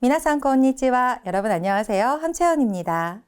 미나상 konnichiwa. 여러분 안녕하세요. 함채연입니다.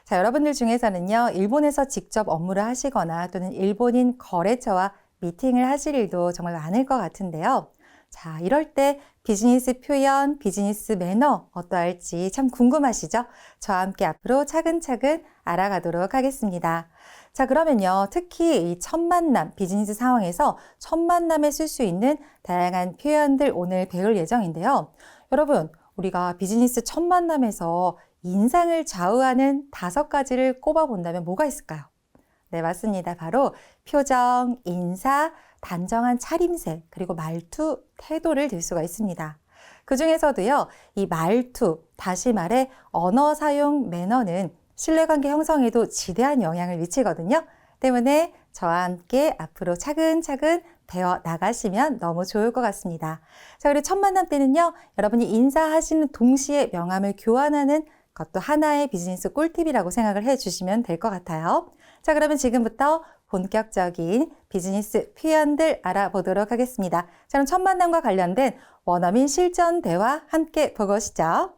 자, 여러분들 중에서는요, 일본에서 직접 업무를 하시거나 또는 일본인 거래처와 미팅을 하실 일도 정말 많을 것 같은데요. 자, 이럴 때 비즈니스 표현, 비즈니스 매너 어떠할지 참 궁금하시죠? 저와 함께 앞으로 차근차근 알아가도록 하겠습니다. 자, 그러면요, 특히 이 첫 만남, 비즈니스 상황에서 첫 만남에 쓸 수 있는 다양한 표현들 오늘 배울 예정인데요. 여러분, 우리가 비즈니스 첫 만남에서 인상을 좌우하는 5가지를 꼽아본다면 뭐가 있을까요? 네, 맞습니다. 바로 표정, 인사, 단정한 차림새, 그리고 말투, 태도를 들 수가 있습니다. 그 중에서도요, 이 말투, 다시 말해 언어 사용 매너는 신뢰관계 형성에도 지대한 영향을 미치거든요. 때문에 저와 함께 앞으로 차근차근 배워 나가시면 너무 좋을 것 같습니다. 자, 그리고 첫 만남 때는요, 여러분이 인사하시는 동시에 명함을 교환하는 것도 하나의 비즈니스 꿀팁이라고 생각을 해주시면 될 것 같아요. 자, 그러면 지금부터 본격적인 비즈니스 표현들 알아보도록 하겠습니다. 자, 그럼 첫 만남과 관련된 원어민 실전 대화 함께 보고 오시죠.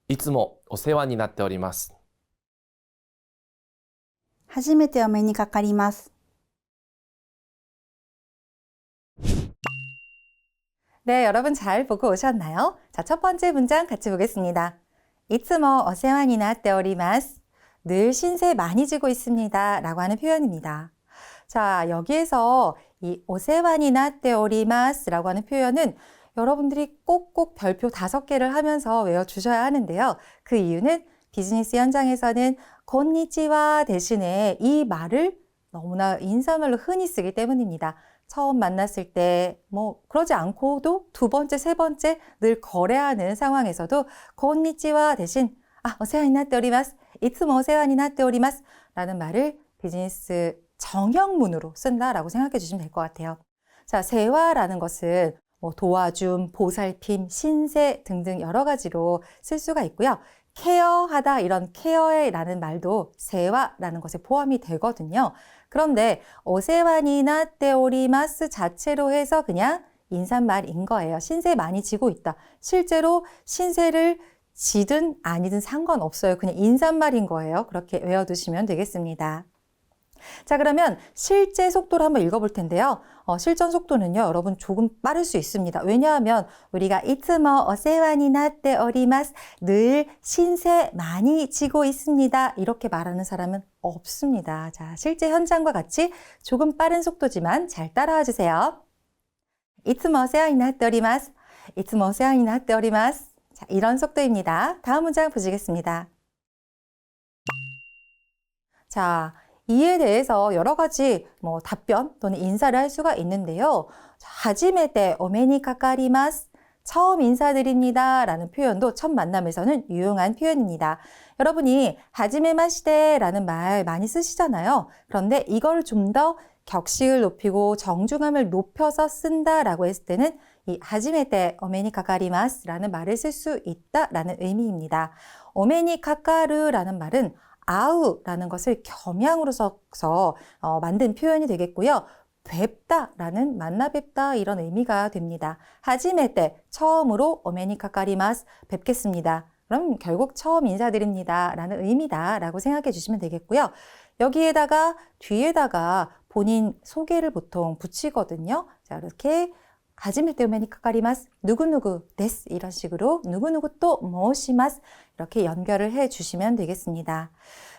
いつもお世話になっております。初めてお目にかかります。 네, 여러분 잘 보고 오셨나요? 자, 첫 번째 문장 같이 보겠습니다. いつもお世話になっております。늘 신세 많이 지고 있습니다. 라고 하는 표현입니다. 자, 여기에서 이 오세와니 나tte 오리마스 라고 하는 표현은 여러분들이 꼭꼭 별표 5개를 하면서 외워주셔야 하는데요. 그 이유는 비즈니스 현장에서는 konnichiwa 대신에 이 말을 너무나 인사말로 흔히 쓰기 때문입니다. 처음 만났을 때 그러지 않고도 두 번째, 세 번째 늘 거래하는 상황에서도 konnichiwa 대신 오세와니 나tte 오리마스, 이츠모 오세와니 나tte 오리마스 라는 말을 비즈니스 정형문으로 쓴다라고 생각해 주시면 될 것 같아요. 자, 세와라는 것은 도와줌, 보살핌, 신세 등등 여러 가지로 쓸 수가 있고요. 케어하다 이런 케어에라는 말도 세와라는 것에 포함이 되거든요. 그런데 오세와니 나tte 오리마스 자체로 해서 그냥 인사말인 거예요. 신세 많이 지고 있다. 실제로 신세를 지든 아니든 상관없어요. 그냥 인사말인 거예요. 그렇게 외워두시면 되겠습니다. 자, 그러면 실제 속도로 한번 읽어볼 텐데요. 실전 속도는요, 여러분 조금 빠를 수 있습니다. 왜냐하면 우리가 이츠모 오세와니 나tte 오리마스, 늘 신세 많이 지고 있습니다. 이렇게 말하는 사람은 없습니다. 자, 실제 현장과 같이 조금 빠른 속도지만 잘 따라와 주세요. 이츠모 오세와니 나tte 오리마스, 이츠모 오세와니 나tte 오리마스. 자, 이런 속도입니다. 다음 문장 보시겠습니다. 자, 이에 대해서 여러 가지 답변 또는 인사를 할 수가 있는데요. 하지메테 오메니 카카리마스, 처음 인사드립니다 라는 표현도 첫 만남에서는 유용한 표현입니다. 여러분이 하지메 마시데 라는 말 많이 쓰시잖아요. 그런데 이걸 좀 더 격식을 높이고 정중함을 높여서 쓴다라고 했을 때는 이 하지메테 오메니 카카리마스 라는 말을 쓸 수 있다라는 의미입니다. 오메니 카카르라는 말은 아우라는 것을 겸양으로 써서 만든 표현이 되겠고요. 뵙다라는 만나 뵙다 이런 의미가 됩니다. 하지메테 처음으로 오메니 카카리마스 뵙겠습니다. 그럼 결국 처음 인사드립니다 라는 의미다 라고 생각해 주시면 되겠고요. 여기에다가 뒤에다가 본인 소개를 보통 붙이거든요. 자, 이렇게 하지메테 오메니 카카리마스, 누구누구 데스 이런 식으로 누구누구 또 모시마스 이렇게 연결을 해 주시면 되겠습니다.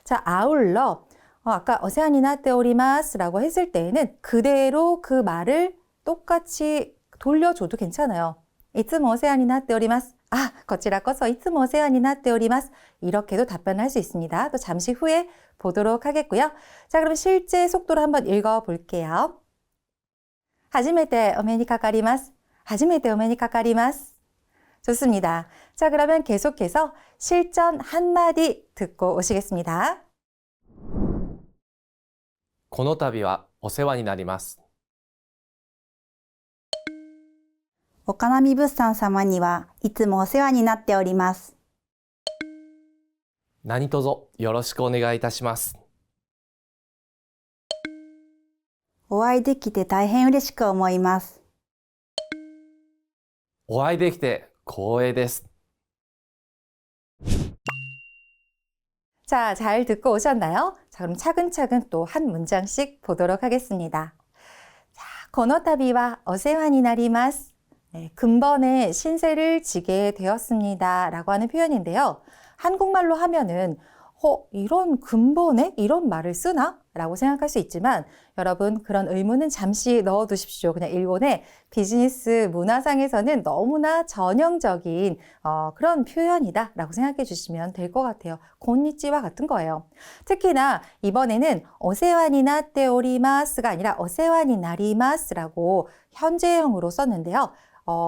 자, 아울러 아까 오세와니 나tte 오리마스 라고 했을 때에는 그대로 그 말을 똑같이 돌려줘도 괜찮아요. 이츠모 오세와니 나tte 오리마스, 거치라 꺼서 이츠모 오세와니 나tte 오리마스 이렇게도 답변을 할 수 있습니다. 또 잠시 후에 보도록 하겠고요. 자, 그럼 실제 속도로 한번 읽어볼게요. 初めてお目にかかります。初めてお目にかかります。 좋습니다. 자, 그러면 계속해서 실전 한마디 듣고 오시겠습니다. この度はお世話になります。岡波物産様にはいつもお世話になっております。何卒よろしくお願いいたします。お会いできて大変嬉しく思います。お会いできて光栄です。 자, 잘 듣고 오셨나요? 자, 그럼 차근차근 또 한 문장씩 보도록 하겠습니다. 자, この度はお世話になります. 네, 근본에 신세를 지게 되었습니다. 라고 하는 표현인데요. 한국말로 하면은 이런 근본에 이런 말을 쓰나? 라고 생각할 수 있지만 여러분 그런 의문은 잠시 넣어두십시오. 그냥 일본의 비즈니스 문화상에서는 너무나 전형적인 그런 표현이다 라고 생각해 주시면 될 것 같아요. 곤니찌와 같은 거예요. 특히나 이번에는 오세와니 나tte 오리마스가 아니라 오세와니 나리마스라고 현재형으로 썼는데요.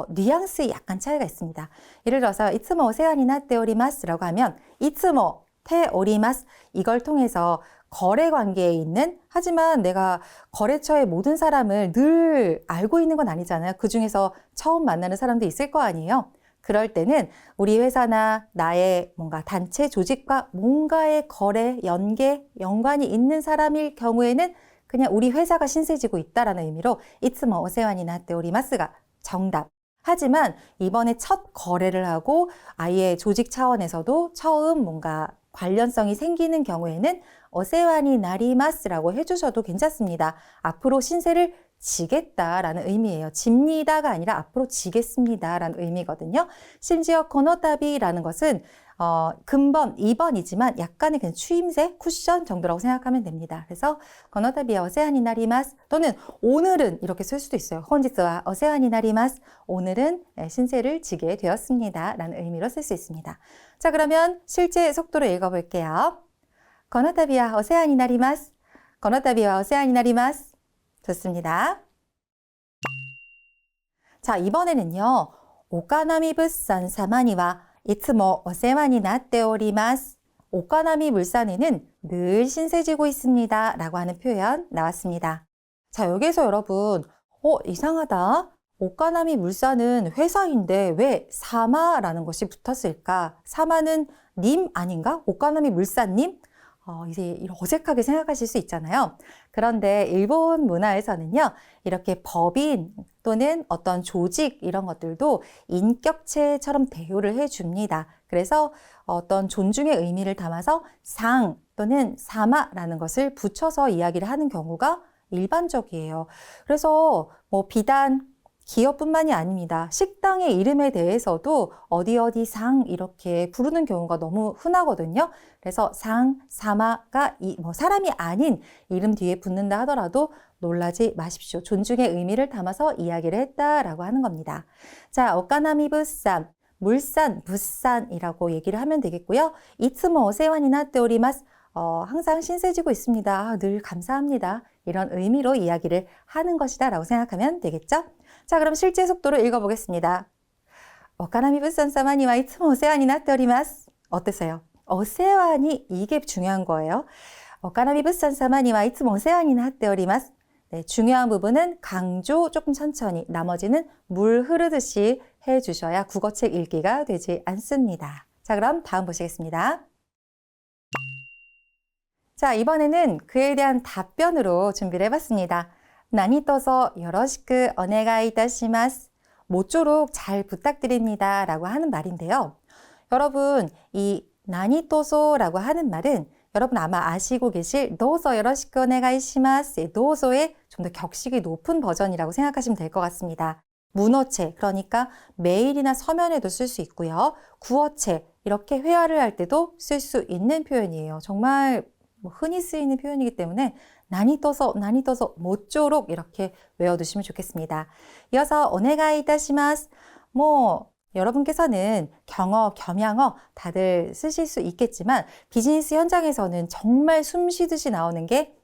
뉘앙스에 약간 차이가 있습니다. 예를 들어서 이츠모 오세와니 나tte 오리마스라고 하면 이츠모 테 오리마스 이걸 통해서 거래 관계에 있는 하지만 내가 거래처의 모든 사람을 늘 알고 있는 건 아니잖아요. 그 중에서 처음 만나는 사람도 있을 거 아니에요. 그럴 때는 우리 회사나 나의 뭔가 단체 조직과 뭔가의 거래, 연관이 있는 사람일 경우에는 그냥 우리 회사가 신세지고 있다라는 의미로 이츠모 오세와니 나tte 오리마스가 정답. 하지만 이번에 첫 거래를 하고 아예 조직 차원에서도 처음 뭔가 관련성이 생기는 경우에는 오세와니 나리마스라고 해주셔도 괜찮습니다. 앞으로 신세를 지겠다라는 의미예요. 집니다가 아니라 앞으로 지겠습니다라는 의미거든요. 심지어 고노타비라는 것은 근본 2번이지만 약간의 그냥 추임새, 쿠션 정도라고 생각하면 됩니다. 그래서 고노타비와 오세와니 나리마스 또는 오늘은 이렇게 쓸 수도 있어요. 혼지스와 오세와니 나리마스 오늘은 신세를 지게 되었습니다. 라는 의미로 쓸 수 있습니다. 자, 그러면 실제 속도로 읽어볼게요. この度はお世話になります. この度はお世話になります. 좋습니다. 자, 이번에는요. 오카나미物産様にはいつもお世話になっております. 오카나미 물산에는 늘 신세지고 있습니다. 라고 하는 표현 나왔습니다. 자, 여기서 여러분, 이상하다. 오카나미 물산은 회사인데 왜 사마라는 것이 붙었을까? 사마는 님 아닌가? 오카나미 물산님? 이제 어색하게 생각하실 수 있잖아요. 그런데 일본 문화에서는요, 이렇게 법인 또는 어떤 조직 이런 것들도 인격체처럼 대우를 해줍니다. 그래서 어떤 존중의 의미를 담아서 상 또는 사마라는 것을 붙여서 이야기를 하는 경우가 일반적이에요. 그래서 비단 기업뿐만이 아닙니다. 식당의 이름에 대해서도 어디 상 이렇게 부르는 경우가 너무 흔하거든요. 그래서 상, 사마가 사람이 아닌 이름 뒤에 붙는다 하더라도 놀라지 마십시오. 존중의 의미를 담아서 이야기를 했다라고 하는 겁니다. 자, 오카나미 부산, 물산, 부산이라고 얘기를 하면 되겠고요. 이츠모 오세와니 나tte 오리마스. 항상 신세지고 있습니다. 늘 감사합니다. 이런 의미로 이야기를 하는 것이다 라고 생각하면 되겠죠? 자, 그럼 실제 속도로 읽어보겠습니다. 오카나미 부산 사마니와 이츠모 오세와니 나tte 오리마스. 어떠세요? 오세와니 이게 중요한 거예요. 오카나미 부산 사마니와 이츠모 오세와니 나tte 오리마스. 네, 중요한 부분은 강조 조금 천천히, 나머지는 물 흐르듯이 해주셔야 국어책 읽기가 되지 않습니다. 자, 그럼 다음 보시겠습니다. 자, 이번에는 그에 대한 답변으로 준비를 해봤습니다. 나니토소 요로시쿠 오네가이 이타시마스. 모쪼록 잘 부탁드립니다. 라고 하는 말인데요. 여러분, 이 나니토소라고 하는 말은 여러분 아마 아시고 계실 도소 요로시쿠 오네가이 시마스. 도소의 좀 더 격식이 높은 버전이라고 생각하시면 될 것 같습니다. 문어체, 그러니까 메일이나 서면에도 쓸 수 있고요. 구어체, 이렇게 회화를 할 때도 쓸 수 있는 표현이에요. 정말 흔히 쓰이는 표현이기 때문에 나니토소 모쪼록 이렇게 외워두시면 좋겠습니다. 이어서 오네가이 이타시마스. 여러분께서는 경어, 겸양어 다들 쓰실 수 있겠지만 비즈니스 현장에서는 정말 숨 쉬듯이 나오는 게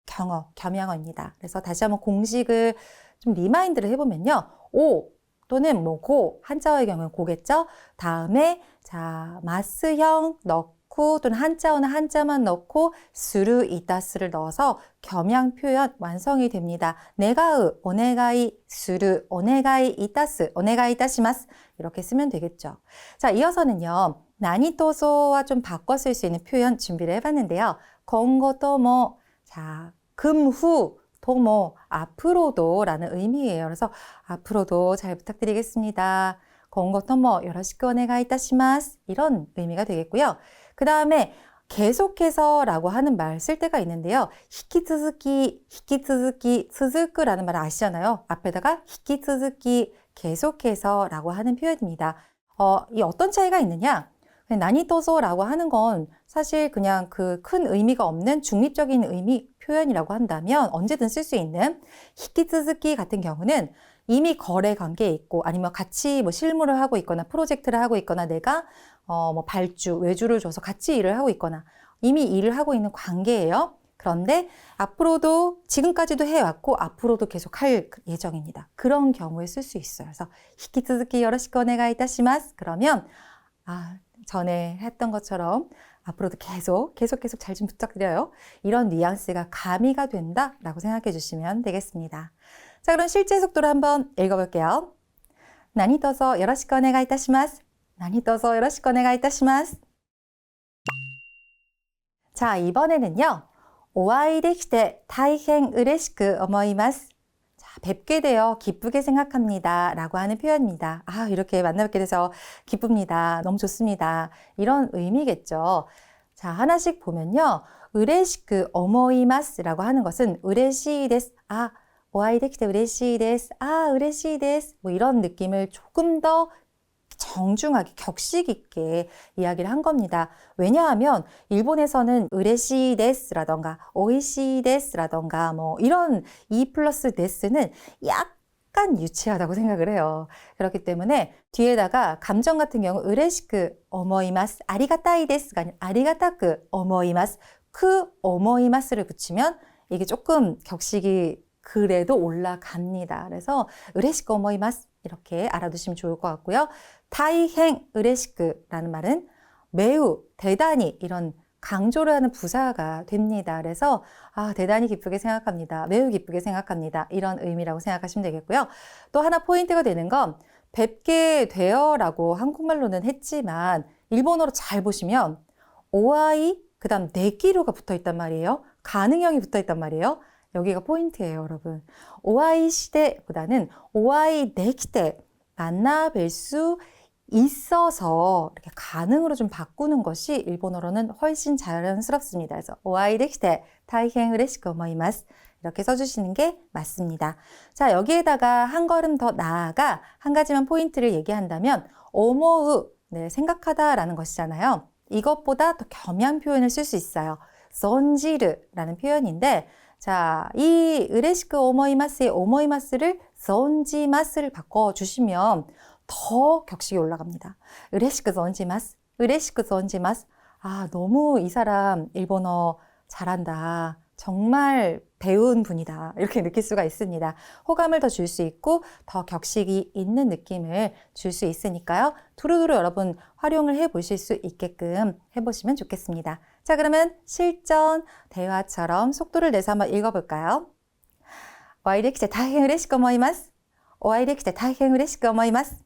경어, 겸양어입니다. 그래서 다시 한번 공식을 좀 리마인드를 해보면요. 오 또는 고, 한자어의 경우는 고겠죠. 다음에 자 마스형 넣고 또는 한자어는 한자만 넣고 스루 이타스를 넣어서 겸양 표현 완성이 됩니다. 네가우, 오네가이 스루, 오네가이 이타스, 오네가이 이타시마스 이렇게 쓰면 되겠죠. 자, 이어서는요. 나니토소와 좀 바꿔 쓸 수 있는 표현 준비를 해봤는데요. 건고토모, 자, 금후, 도모, 앞으로도 라는 의미예요. 그래서 앞으로도 잘 부탁드리겠습니다. 今後ともよろしくお願いいたします. 이런 의미가 되겠고요. 그 다음에 계속해서 라고 하는 말 쓸 때가 있는데요. 히키츠즈키, 히키츠즈키, 스즈쿠라는 말 아시잖아요. 앞에다가 히키츠즈키, 계속해서 라고 하는 표현입니다. 이 어떤 차이가 있느냐? 나니토소라고 하는 건 사실 그냥 그 큰 의미가 없는 중립적인 의미 표현이라고 한다면 언제든 쓸 수 있는 히키츠즈키 같은 경우는 이미 거래 관계에 있고 아니면 같이 뭐 실무를 하고 있거나 프로젝트를 하고 있거나 내가 뭐 발주, 외주를 줘서 같이 일을 하고 있거나 이미 일을 하고 있는 관계예요. 그런데 앞으로도 지금까지도 해왔고 앞으로도 계속 할 예정입니다. 그런 경우에 쓸 수 있어요. 그래서 히키츠즈키 요로시쿠 오네가이 이타시마스. 그러면 전에 했던 것처럼 앞으로도 계속 잘 좀 부탁드려요. 이런 뉘앙스가 가미가 된다라고 생각해 주시면 되겠습니다. 자, 그럼 실제 속도로 한번 읽어볼게요. 나니토소 요로시쿠 오네가이 이타시마스. 나니토소 요로시쿠 오네가이 이타시마스. 자, 이번에는요. 오아이 데키테 다이행 우레시쿠 오모이마스. 자, 뵙게 되어 기쁘게 생각합니다 라고 하는 표현입니다. 이렇게 만나뵙게 돼서 기쁩니다. 너무 좋습니다. 이런 의미겠죠. 자, 하나씩 보면요. 우레시쿠 오모이마스 라고 하는 것은 우레시이 데스. 오아이 데키테 우레시이 데스. 우레시이 데스. 뭐 이런 느낌을 조금 더 정중하게 격식 있게 이야기를 한 겁니다. 왜냐하면 일본에서는 으레시 데스라던가 오이시 데스라던가 뭐 이런 이 플러스 데스는 약간 유치하다고 생각을 해요. 그렇기 때문에 뒤에다가 감정 같은 경우 으레시쿠 오모이마스 아리가타이 데스가 아니라 아리가타쿠 오모이마스 그 오모이마스를 붙이면 이게 조금 격식이 그래도 올라갑니다. 그래서 으레시쿠 오모이마스 이렇게 알아두시면 좋을 것 같고요. 다이행 으레시쿠라는 말은 매우 대단히 이런 강조를 하는 부사가 됩니다. 그래서 대단히 기쁘게 생각합니다. 매우 기쁘게 생각합니다. 이런 의미라고 생각하시면 되겠고요. 또 하나 포인트가 되는 건 뵙게 되어라고 한국말로는 했지만 일본어로 잘 보시면 오아이 그 다음 네기로가 붙어 있단 말이에요. 가능형이 붙어 있단 말이에요. 여기가 포인트예요, 여러분. 오아이 시대보다는 오아이 네키테 만나 뵐 수 있어서 이렇게 가능으로 좀 바꾸는 것이 일본어로는 훨씬 자연스럽습니다. 그래서 오아이 네키테 다이행 우레시쿠 오모이마스 이렇게 써주시는 게 맞습니다. 자, 여기에다가 한 걸음 더 나아가 한 가지만 포인트를 얘기한다면 오모우, 생각하다라는 것이잖아요. 이것보다 더 겸양 표현을 쓸 수 있어요. 손지르라는 표현인데 자, 이 으레시쿠 오모이마스의 오모이마스를 손지마스를 바꿔주시면 더 격식이 올라갑니다. 으레시쿠 손지마스, 으레시쿠 손지마스. 너무 이 사람 일본어 잘한다. 정말 배운 분이다. 이렇게 느낄 수가 있습니다. 호감을 더 줄 수 있고 더 격식이 있는 느낌을 줄 수 있으니까요. 두루두루 여러분 활용을 해보실 수 있게끔 해보시면 좋겠습니다. 자, 그러면 실전 대화처럼 속도를 내서 한번 읽어볼까요? 오아이できて大変嬉しく思います. 오아이できて大変嬉しく思います.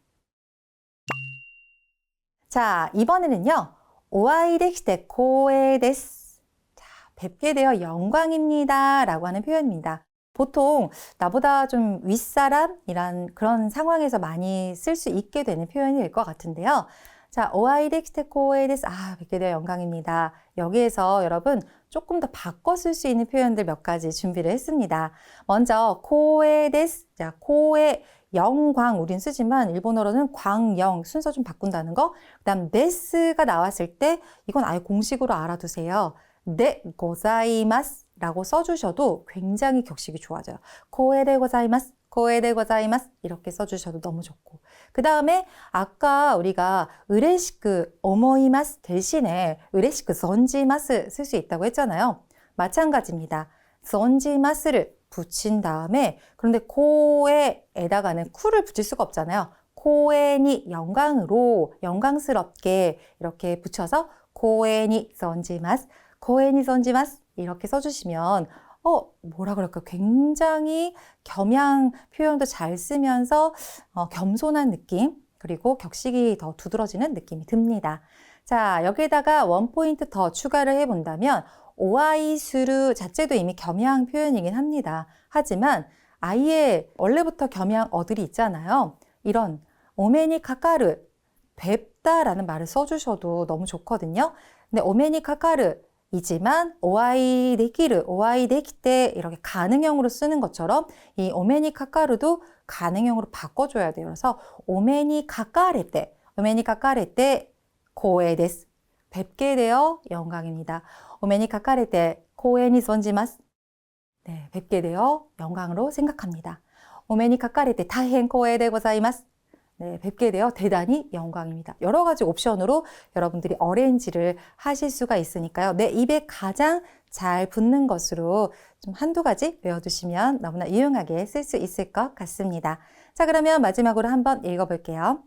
자, 이번에는요. 오아이できて光栄です. 뵙게 되어 영광입니다 라고 하는 표현입니다. 보통 나보다 좀 윗사람이란 그런 상황에서 많이 쓸 수 있게 되는 표현일 것 같은데요. 자, 오아이 데키테 코에 데스. 뵙게 되어 영광입니다. 여기에서 여러분 조금 더 바꿔 쓸 수 있는 표현들 몇 가지 준비를 했습니다. 먼저 코에 데스. 자, 코에 영광 우린 쓰지만 일본어로는 광영 순서 좀 바꾼다는 거. 그다음 데스가 나왔을 때 이건 아예 공식으로 알아두세요. 네, 고자이마스 라고 써주셔도 굉장히 격식이 좋아져요. 코에데 고자이마스, 코에데 고자이마스 이렇게 써주셔도 너무 좋고 그 다음에 아까 우리가 으레시쿠 오모이마스 대신에 으레시쿠 손지마스 쓸 수 있다고 했잖아요. 마찬가지입니다. 손지마스를 붙인 다음에 그런데 코에에다가는 쿠를 붙일 수가 없잖아요. 코에니 영광으로 영광스럽게 이렇게 붙여서 코에니 손지마스 고엔이 손지마스 이렇게 써주시면 뭐라 그럴까 굉장히 겸양 표현도 잘 쓰면서 겸손한 느낌 그리고 격식이 더 두드러지는 느낌이 듭니다. 자, 여기에다가 원 포인트 더 추가를 해본다면 오아이수루 자체도 이미 겸양 표현이긴 합니다. 하지만 아예 원래부터 겸양 어들이 있잖아요. 이런 오메니 카카르, 뵙다라는 말을 써주셔도 너무 좋거든요. 근데 오메니 카카르이지만 오아이 데키르, 오아이 데키테 이렇게 가능형으로 쓰는 것처럼 이 오메니 카카르도 가능형으로 바꿔줘야 돼요. 그래서 오메니 카카레테, 오메니 카카레테 고에 데스. 뵙게 되어 영광입니다. 오메니 카카레테 고에니 손지마스. 네, 뵙게 되어 영광으로 생각합니다. 오메니 카카레테 다행 고에데 고자이마스. 네, 뵙게 되어 대단히 영광입니다. 여러 가지 옵션으로 여러분들이 어레인지를 하실 수가 있으니까요. 내 입에 가장 잘 붙는 것으로 좀 한두 가지 외워두시면 너무나 유용하게 쓸 수 있을 것 같습니다. 자, 그러면 마지막으로 한번 읽어볼게요.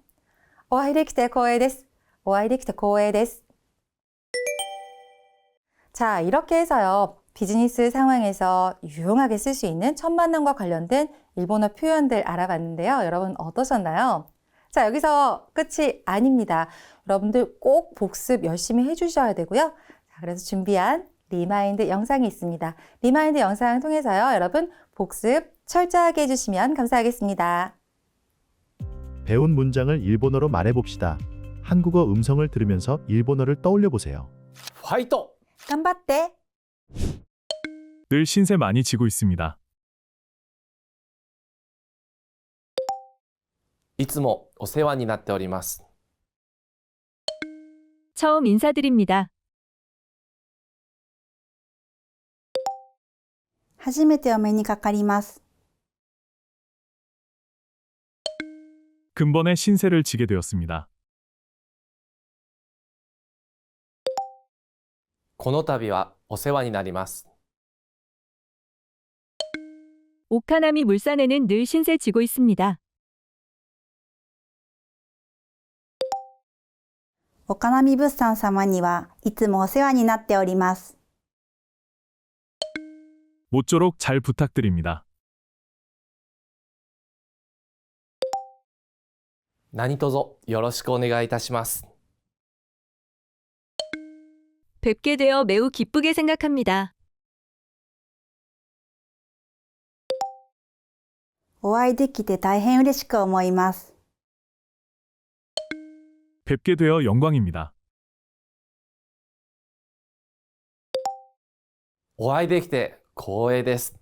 오하이데키테 고에 데스. 오하이데키테 고에 데스. 자, 이렇게 해서요. 비즈니스 상황에서 유용하게 쓸 수 있는 첫 만남과 관련된 일본어 표현들 알아봤는데요. 여러분 어떠셨나요? 자, 여기서 끝이 아닙니다. 여러분들 꼭 복습 열심히 해주셔야 되고요. 자, 그래서 준비한 리마인드 영상이 있습니다. 리마인드 영상 통해서요. 여러분 복습 철저하게 해주시면 감사하겠습니다. 배운 문장을 일본어로 말해봅시다. 한국어 음성을 들으면서 일본어를 떠올려 보세요. ファイト 간바tte. 늘 신세 많이 지고 있습니다. いつもお世話になっております。 처음 인사드립니다. 初めてお目にかかります。 근본에 신세를 지게 되었습니다. この度はお世話になります。 오카나미 물산에는 늘 신세 지고 있습니다. 岡波物産様にはいつもお世話になっております。 모쪼록 잘 부탁드립니다. 何卒よろしくお願いいたします。 뵙게 되어 매우 기쁘게 생각합니다. お会いできて大変嬉しく思います。 뵙게 되어 영광입니다. お会いできて光栄です。